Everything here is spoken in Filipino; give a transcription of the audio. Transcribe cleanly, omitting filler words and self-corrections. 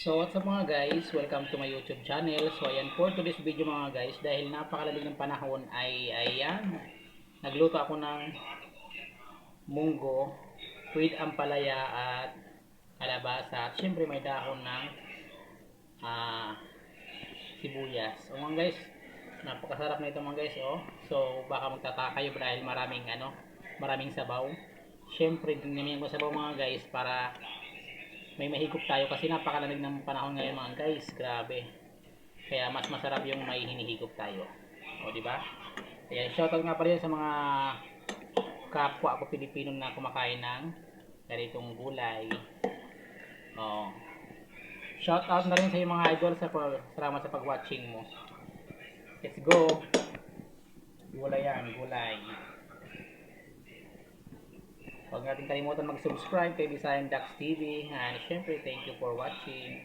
So what's up mga guys, welcome to my YouTube channel. So ayan, for today's video mga guys, dahil napakalamig ng panahon ay ayan, nagluto ako ng munggo with ampalaya at kalabasa at syempre may dahon ng ah, sibuyas. So mga guys, napakasarap na ito mga guys, oh. So baka magtataka kayo dahil maraming sabaw. Syempre dinamihan ko sabaw mga guys para may mahigop tayo kasi napakalamig ng panahon ngayon mga guys, grabe. Kaya mas masarap yung may hinihigop tayo. O di ba? Kaya shoutout nga pala sa mga kapwa ko Pilipino na kumakain ng ganitong gulay. O. Shoutout na rin sa mga idol sa salamat sa pag-watching mo. Let's go. Gulay yan, gulay. Huwag natin kalimutan mag-subscribe kay Visayan Dax TV. And syempre, thank you for watching.